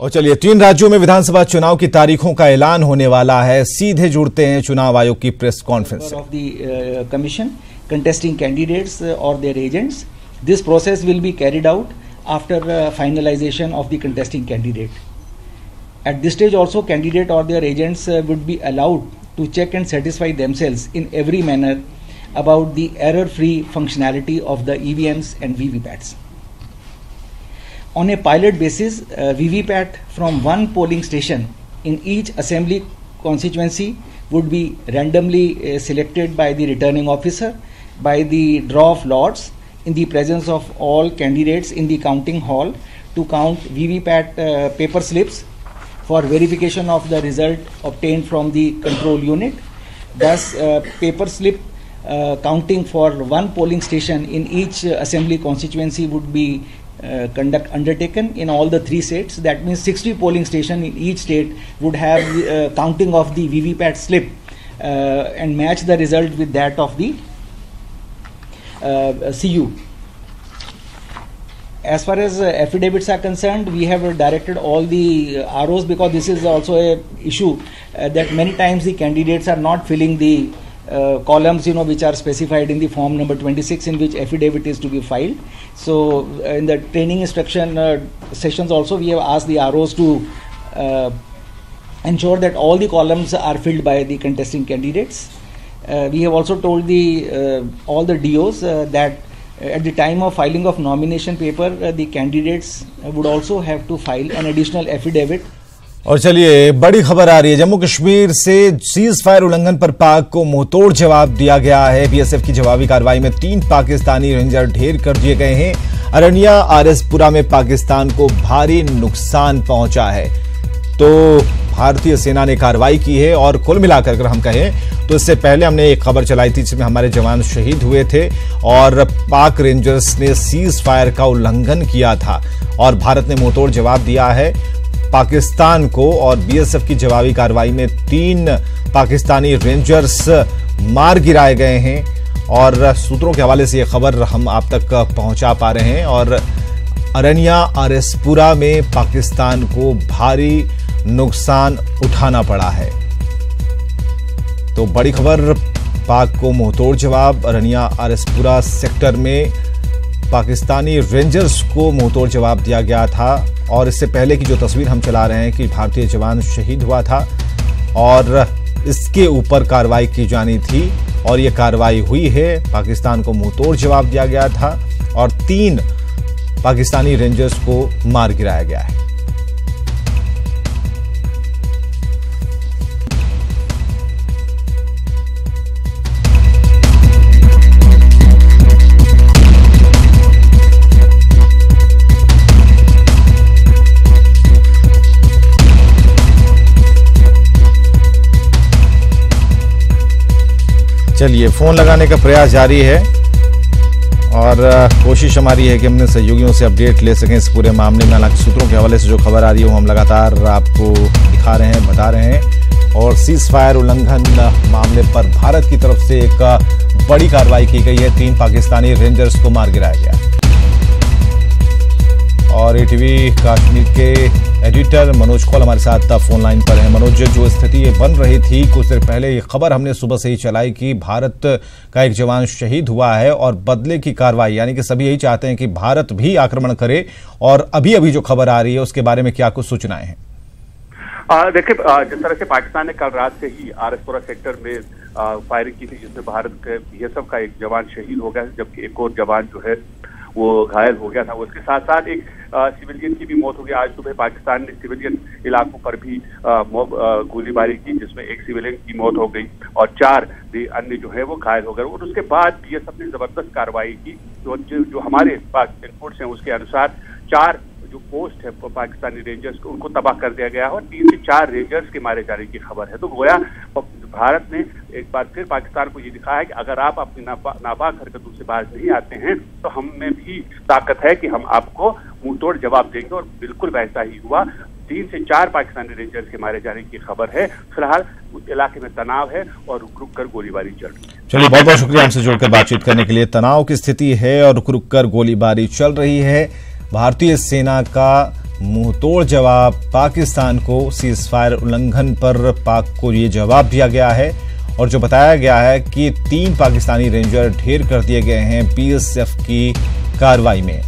और चलिए, 3 राज्यों में विधानसभा चुनाव की तारीखों का ऐलान होने वाला है। सीधे जुड़ते हैं चुनाव आयोग की प्रेस कॉन्फ्रेंस से। Of the commission contesting candidates और their agents, this process will be carried out after finalisation of the contesting candidate. At this stage also, candidate or their agents would be allowed to check and satisfy themselves in every manner about the error-free functionality of the EVMs and VVPATs. On a pilot basis, VVPAT from one polling station in each assembly constituency would be randomly selected by the returning officer by the draw of lots in the presence of all candidates in the counting hall to count VVPAT paper slips for verification of the result obtained from the control unit. Thus, paper slip counting for one polling station in each assembly constituency would be undertaken in all the 3 states. That means 60 polling stations in each state would have counting of the VVPAT slip and match the result with that of the CU. As far as affidavits are concerned, we have directed all the ROs, because this is also a issue that many times the candidates are not filling the columns, which are specified in the form number 26 in which affidavit is to be filed. So in the training instruction sessions also, we have asked the ROs to ensure that all the columns are filled by the contesting candidates. We have also told all the DOs that at the time of filing of nomination paper, the candidates would also have to file an additional affidavit. और चलिए, बड़ी खबर आ रही है। जम्मू कश्मीर से cease fire उल्लंघन पर पाक को मुंहतोड़ जवाब दिया गया है। बीएसएफ की जवाबी कार्रवाई में 3 पाकिस्तानी रेंजर ढेर कर दिए गए हैं। अरनिया आरएसपुरा में पाकिस्तान को भारी नुकसान पहुंचा है। तो भारतीय सेना ने कार्रवाई की है। और कुल मिलाकर अगर हम कहें तो इससे पहले हमने एक खबर चलाई थी जिसमें हमारे जवान शहीद हुए थे और पाक रेंजर्स ने सीज फायर का उल्लंघन किया था और भारत ने मुंहतोड़ जवाब दिया है पाकिस्तान को। और बीएसएफ की जवाबी कार्रवाई में 3 पाकिस्तानी रेंजर्स मार गिराए गए हैं। और सूत्रों के हवाले से यह खबर हम आप तक पहुंचा पा रहे हैं। और अरनिया आरएसपुरा में पाकिस्तान को भारी नुकसान उठाना पड़ा है। तो बड़ी खबर, पाक को मुंहतोड़ जवाब। अरनिया आरएसपुरा सेक्टर में पाकिस्तानी रेंजर्स को मुंहतोड़ जवाब दिया गया था। और इससे पहले की जो तस्वीर हम चला रहे हैं कि भारतीय जवान शहीद हुआ था और इसके ऊपर कार्रवाई की जानी थी और ये कार्रवाई हुई है। पाकिस्तान को मुंहतोड़ जवाब दिया गया था और 3 पाकिस्तानी रेंजर्स को मार गिराया गया है। चलिए, फोन लगाने का प्रयास जारी है और कोशिश हमारी है कि हमने सहयोगियों से अपडेट ले सकें इस पूरे मामले में। हालांकि सूत्रों के हवाले से जो खबर आ रही है वो हम लगातार आपको दिखा रहे हैं, बता रहे हैं। और सीज फायर उल्लंघन मामले पर भारत की तरफ से एक बड़ी कार्रवाई की गई है। 3 पाकिस्तानी रेंजर्स को मार गिराया गया। और एटीवी कश्मीर के एडिटर मनोज कौल हमारे साथ फोन लाइन पर है। मनोज, जो स्थिति बन रही थी कुछ देर पहले, ये खबर हमने सुबह से ही चलाई कि भारत का एक जवान शहीद हुआ है और बदले की कार्रवाई, यानी कि सभी यही चाहते हैं कि भारत भी आक्रमण करे। और अभी अभी जो खबर आ रही है उसके बारे में क्या कुछ सूचनाएं हैं? देखिए, जिस तरह से पाकिस्तान ने कल रात से ही आरएसपुरा सेक्टर में फायरिंग की थी जिसमें भारत के बीएसएफ का एक जवान शहीद हो गया, जबकि एक और जवान जो है वो घायल हो गया था। उसके साथ साथ एक सिविलियन की भी मौत हो गई। आज सुबह पाकिस्तान ने सिविलियन इलाकों पर भी गोलीबारी की जिसमें एक सिविलियन की मौत हो गई और 4 अन्य जो है वो घायल हो गए। और उसके बाद बीएसएफ ने जबरदस्त कार्रवाई की। जो हमारे पास इनपुट्स हैं उसके अनुसार 4 जो पोस्ट है पाकिस्तानी रेंजर्स को उनको तबाह कर दिया गया है और 3 से 4 रेंजर्स के मारे जाने की खबर है। तो गोया भारत ने एक बार फिर पाकिस्तान को ये दिखाया है कि अगर आप अपनी नापाक हरकतों से बाहर नहीं आते हैं तो हम में भी ताकत है कि हम आपको मुंहतोड़ जवाब देंगे। और बिल्कुल वैसा ही हुआ। 3 से 4 पाकिस्तानी रेंजर्स के मारे जाने की खबर है। फिलहाल उस इलाके में तनाव है और रुक रुक कर गोलीबारी चल रही है। चलिए, बहुत बहुत शुक्रिया हमसे जुड़कर बातचीत करने के लिए। तनाव की स्थिति है और रुक रुक कर गोलीबारी चल रही है। भारतीय सेना का मुंहतोड़ जवाब पाकिस्तान को। सीज फायर उल्लंघन पर पाक को ये जवाब दिया गया है और जो बताया गया है कि 3 पाकिस्तानी रेंजर ढेर कर दिए गए हैं बीएसएफ की कार्रवाई में।